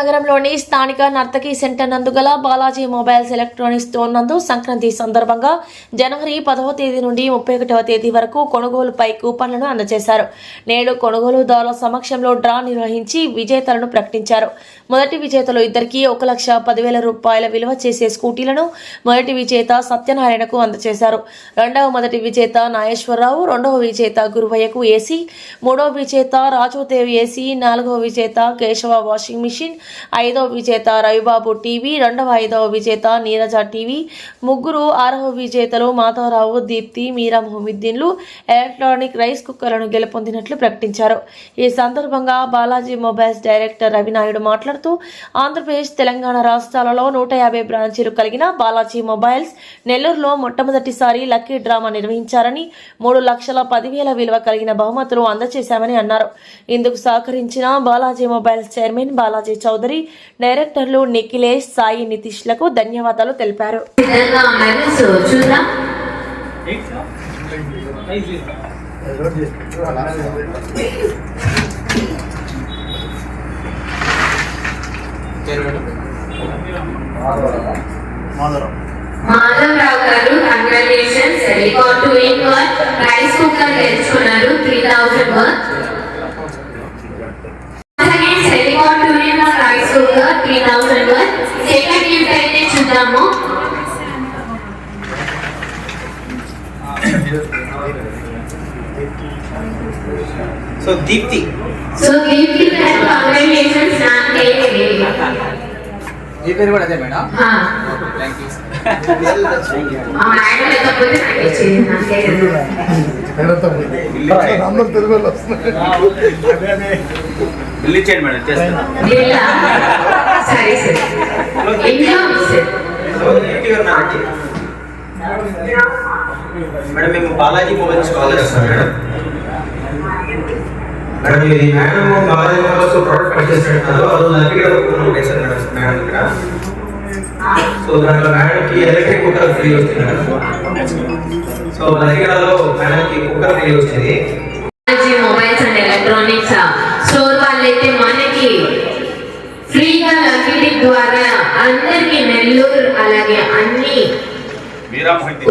నగరంలోని స్థానిక నర్తకి సెంటర్ నందు గల బాలాజీ మొబైల్స్ ఎలక్ట్రానిక్స్ స్టోర్ నందు సంక్రాంతి సందర్భంగా జనవరి 10వ తేదీ నుండి 31వ తేదీ వరకు కొనుగోలుపై కూపన్లను అందజేశారు. నేడు కొనుగోలుదారుల సమక్షంలో డ్రా నిర్వహించి విజేతలను ప్రకటించారు. మొదటి విజేతలు ఇద్దరికి 1,10,000 రూపాయల విలువ చేసే స్కూటీలను మొదటి విజేత సత్యనారాయణకు అందజేశారు. మొదటి విజేత నాగేశ్వరరావు, రెండవ విజేత గురువయ్యకు ఏసీ, మూడవ విజేత రాజోదేవి ఏసీ, నాలుగవ విజేత కేశవ వాషింగ్ మిషన్, ఐదవ విజేత రవిబాబు టీవీ, ఐదవ విజేత నీరజ టీవీ, ముగ్గురు ఆరవ విజేతలు మాధవరావు, దీప్తి, మీరా మొహమ్మద్దీన్లు ఎలక్ట్రానిక్ రైస్ కుక్కర్లను గెలుపొందినట్లు ప్రకటించారు. ఈ సందర్భంగా బాలాజీ మొబైల్స్ డైరెక్టర్ రవినాయుడు మాట్లాడుతూ ఆంధ్రప్రదేశ్, తెలంగాణ రాష్ట్రాలలో 150 బ్రాంచీలు కలిగిన బాలాజీ మొబైల్స్ నెల్లూరులో మొట్టమొదటిసారి లక్కీ డ్రామా నిర్వహించారని 3,10,000 విలువ కలిగిన బహుమతులు అందజేశామని అన్నారు. ఇందుకు సహకరించిన బాలాజీ మొబైల్స్ చైర్మన్ బాలాజీ చౌదరి, డైరెక్టర్లు నిఖిలేష్, సాయి, నితీష్లకు ధన్యవాదాలు తెలిపారు. మాధవరావు గారు congratulations. Record to win rice cooker గెలుచుకున్నారు 3,000 worth. Record to win rice cooker 3,000 worth. Second gift అయితే చూద్దాము. So Deepti congratulations. ఈ పేరు కూడా అదే మేడం. థాంక్యూ. ఆ మేడం లేకపోతే నాకు ఇచ్చేది నాకే. అందరూ తెలుగులో వస్తున్నారు. బిల్ ఇచ్చేయండి మేడం, చేస్తాను. సరే సరే. మేడం మేము బాలాజీ మొబైల్స్ కాల్ చేస్తాం మేడం. మేడం ఇది madam Balaji mobiles product purchase చేస్తున్నారు. అది దగ్గర వేసారు మేడం ఇక్కడ. సో దాంట్లో మేడంకి ఎలక్ట్రిక్ కుక్కర్ ఫ్రీ వచ్చింది మేడం. సో దగ్గరలో మేడంకి కుక్కర్ ఫ్రీ వచ్చింది. Balaji mobiles and electronics store వాళ్ళైతే మనకి ఫ్రీగా లక్కీ ద్వారా అందరికి నెల్లూరు అలాగే అన్ని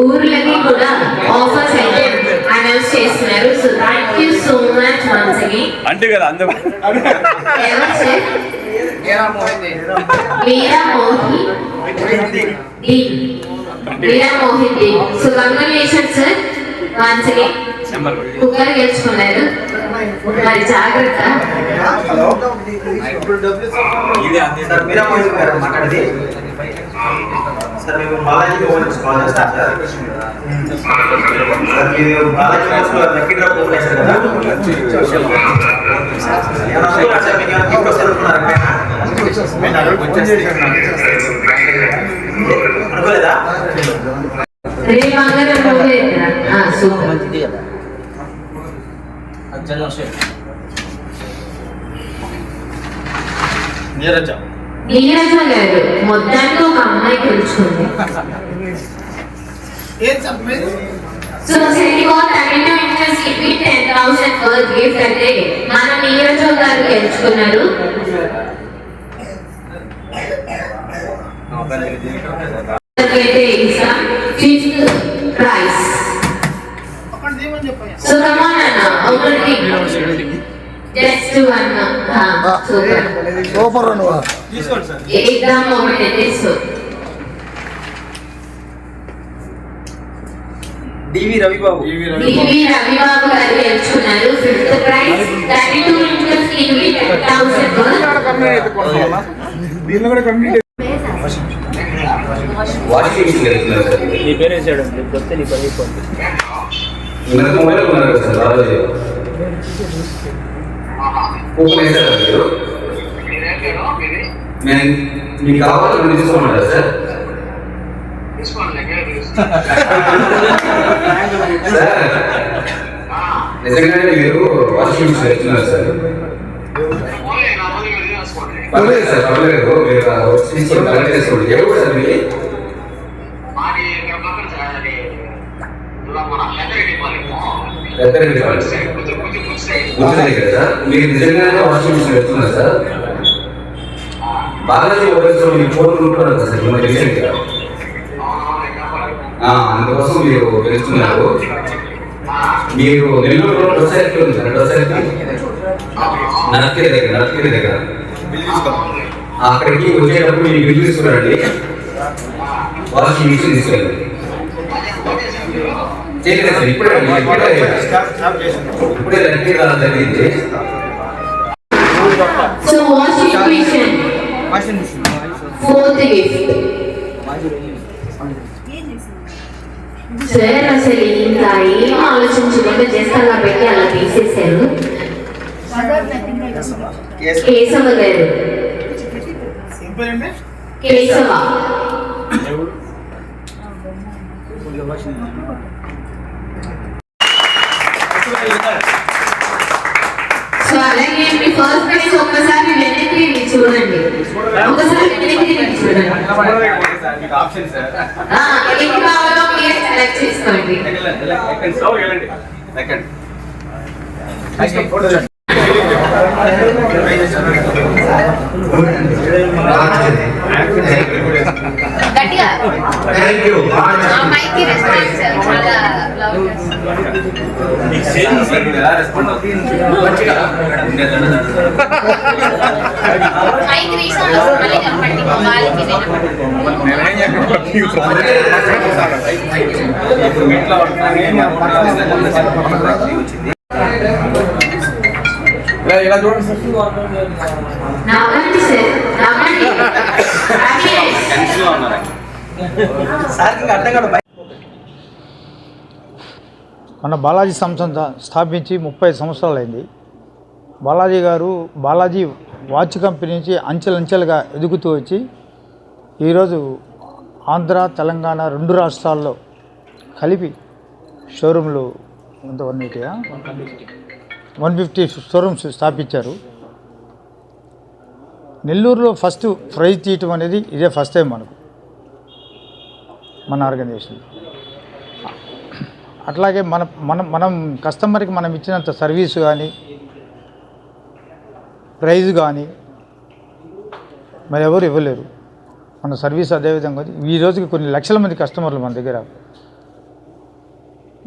ఊర్లకి కూడా ఆఫర్స్ అయితే అనౌన్స్ చేస్తున్నారు. So thank you so much once again. అంటే కదా అందరూ Meera Mohiddin. So congratulations sir once again. Cooker గెలుచుకున్నారు. మరి జాగ్రత్త. సార్ మీరా మోహిద్దీన్ గారు మాట్లాడేది. సార్ మేము బాలాజీ మొబైల్స్ కాల్ చేస్తాం సార్. సార్ మీరు బాలాజీ మొబైల్స్ లో లక్కీ డ్రా ఓపెన్ చేశారు కదా. అనుకోలేదా? నీరజ గారు మొత్తానికి ఒక అమ్మాయి తెలుసుకుంది. సో సిలికాన్ 10,000 వర్త్ గిఫ్ట్ అంటే మన నీరజ గారు గెలుచుకున్నారు. Fifth prize. సో కమాన్ అన్న ఒకటి జస్ట్ వన్. సూపర్ అన్నవా తీసుకోండి సార్. एकदम ఒకటి తీసుకో. డివి రవిబాబు గారు గెలుచుకున్నారు. ఫిఫ్త్ ప్రైజ్ 32 ఇంచెస్ టీవీ 10,000 దీనిలో కూడా కంప్లీట్ వాషింగ్ మిషన్ గెలుచుకున్నారు సార్. నీ పేరు వేసాడు వస్తే నీ పని అయిపోతుంది. మనకు మొబైల్ కొన్నారు కదా సార్ బాలాజీ. కూపన్ వేసారా మీరు? నేను మీకు కావాలని తీసుకోమంటారా సార్? సార్ నిజంగానే మీరు వాషింగ్ మిషన్ గెలుచుకున్నారు సార్. పర్లేదు సార్, పర్లేదు. మీరు తీసుకొని కలెక్ట్ చేసుకోండి. ఎవరు సార్ మీరు? పెద్దరెడ్డి వాళ్ళు గుర్తు దగ్గర సార్. మీరు నిజంగానే వాషింగ్ మిషన్ పెడుతున్నారు సార్? బాలాజీ మొబైల్స్ లో మీరు ఫోన్ కొనుక్కున్నారు కదా సార్ మన రీసెంట్గా. అందుకోసం మీరు తెలుస్తున్నారు. మీరు నెల్లూరులో డ్రెస్ సర్కిల్ ఉంది సార్, డ్రెస్ సర్కిల్ నరకిరి దగ్గర అక్కడికి వచ్చేటప్పుడు మీరు బిల్ తీసుకురండి, వాషింగ్ మిషన్ తీసుకెళ్ళండి. చేయలేదు సార్, ఇప్పుడే నరకిరి రావడం జరిగింది. So washing machine. Fourth gift. Sir అసలు ఇంకా ఏం ఆలోచించకుండా జస్ట్ అలా పెట్టి అలా తీసేసారు. కేశవ గారు, కేశవ సో అలాగే మీ ఫస్ట్ ప్రైజ్ ఒక్కసారి వెనక్కి చూడండి, ఒకసారి వెనక్కి చూడండి. ఏం కావాలో మీరు సెలెక్ట్ చేసుకోండి. గట్టిగా మైక్ రెస్పాన్స్ చాలా మైక్ రీసౌండ్ మళ్ళీ కనపడి వాళ్ళకి ఇలా చూడండి నవ్వండి సార్, నవ్వండి. మన బాలాజీ సంస్థ స్థాపించి 30 సంవత్సరాలైంది. బాలాజీ గారు బాలాజీ వాచ్ కంపెనీ నుంచి అంచెలంచెలుగా ఎదుగుతూ వచ్చి ఈరోజు ఆంధ్ర తెలంగాణ 2 రాష్ట్రాల్లో కలిపి షోరూంలు 150 షోరూమ్స్ స్థాపించారు. నెల్లూరులో ఫస్ట్ ప్రైజ్ తీయటం అనేది ఇదే ఫస్ట్ టైం మన ఆర్గనైజేషన్. అట్లాగే మనం కస్టమర్కి మనం ఇచ్చినంత సర్వీసు కానీ ప్రైజ్ కానీ మరి ఎవరు ఇవ్వలేరు. మన సర్వీస్ అదేవిధంగా ఈ రోజుకి కొన్ని లక్షల మంది కస్టమర్లు మన దగ్గర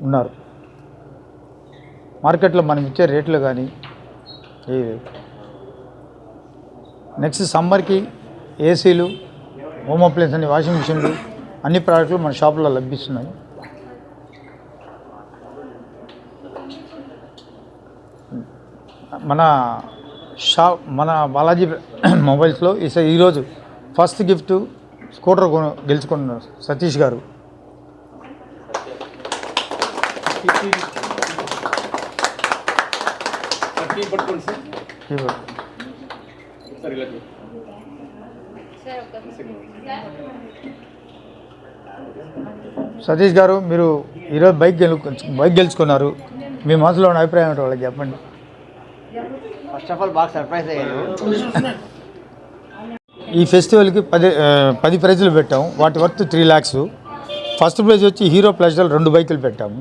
ఉన్నారు. మార్కెట్లో మనం ఇచ్చే రేట్లు కానీ నెక్స్ట్ సమ్మర్కి ఏసీలు, హోమ్ అప్లయన్స్ అన్ని, వాషింగ్ మిషన్లు, అన్ని ప్రోడక్ట్లు మన షాపులో లభిస్తున్నాయి. మన బాలాజీ మొబైల్స్లో ఈరోజు ఫస్ట్ గిఫ్ట్ స్కూటర్ గెలుచుకున్నారు సతీష్ గారు. సతీష్ గారు, మీరు ఈరోజు బైక్ గెలుచుకున్నారు. మీ మనసులో ఉన్న అభిప్రాయం ఏంటో వాళ్ళకి చెప్పండి. ఫస్ట్ ఆఫ్ ఆల్ బాగా సర్ప్రైజ్ అయ్యాను. ఈ ఫెస్టివల్కి 10 ప్రైజులు పెట్టాము, వాటి వర్త్ 3 lakhs. ఫస్ట్ ప్రైజ్ వచ్చి హీరో ప్లెజర్ 2 బైకులు పెట్టాము.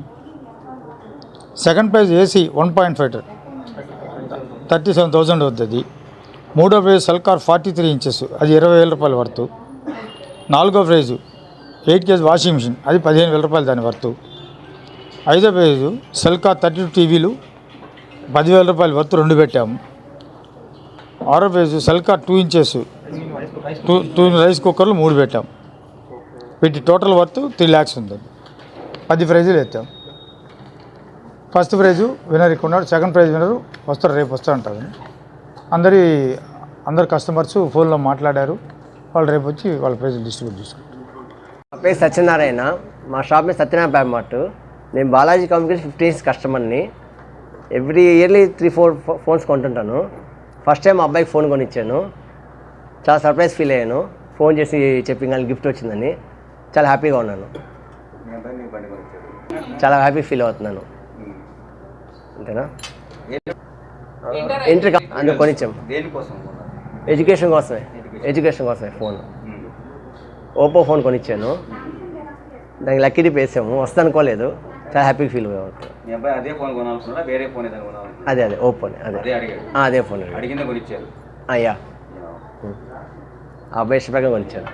సెకండ్ ప్రైజ్ ఏసీ 1.5 37,000 అవుతుంది. మూడో ప్రైజ్ సల్కార్ 43 inches, అది 20,000 రూపాయలు వర్తు. నాలుగో ప్రైజు 8 kg వాషింగ్ మిషన్, అది 15,000 రూపాయలు దాని వర్తు. ఐదో ప్రైజు సల్కార్ 32 టీవీలు 10,000 రూపాయలు వర్తు 2 పెట్టాము. ఆరో ప్రైజు సల్కార్ 2 inches 2 రైస్ కుక్కర్లు 3 పెట్టాము. వీటి టోటల్ వర్త్ 3 lakhs ఉంది. 10 ప్రైజులు ఎత్తాం. ఫస్ట్ ప్రైజు వినర్ ఇక్కడ ఉన్నాడు, సెకండ్ ప్రైజ్ వినరు వస్తారు, రేపు వస్తారంటారు. అందరు కస్టమర్స్ ఫోన్లో మాట్లాడారు, వాళ్ళు రేపు వచ్చి వాళ్ళ ప్రైజులు డిస్ట్రిబ్యూట్ చేసుకుంటారు. నా పేరు సత్యనారాయణ, మా షాప్ మీద సత్యనారాయణ మార్ట్. నేను బాలాజీ కంపెనీ 15 years కస్టమర్ని. ఎవ్రీ ఇయర్లీ 3-4 ఫోన్స్ కొంటుంటాను. ఫస్ట్ టైం మా అబ్బాయికి ఫోన్ కొనిచ్చాను. చాలా సర్ప్రైజ్ ఫీల్ అయ్యాను. ఫోన్ చేసి చెప్పి కానీ గిఫ్ట్ వచ్చిందని చాలా హ్యాపీగా ఉన్నాను. చాలా హ్యాపీ ఫీల్ అవుతున్నాను. అంతేనా? ఎంట్రీ అందుకు కొనిచ్చాం. ఎడ్యుకేషన్ కోసమే ఫోన్. ఓపో ఫోన్ కొనిచ్చాను. దానికి లక్కీ డిప్ వేసాము, వస్తుంది అనుకోలేదు. చాలా హ్యాపీ ఫీల్ అవుతుంది. అదే ఓపోనే, అదే ఫోన్ అయ్యా. ఆ అబ్బాయి ఇష్టపడగా కొనిచ్చాను.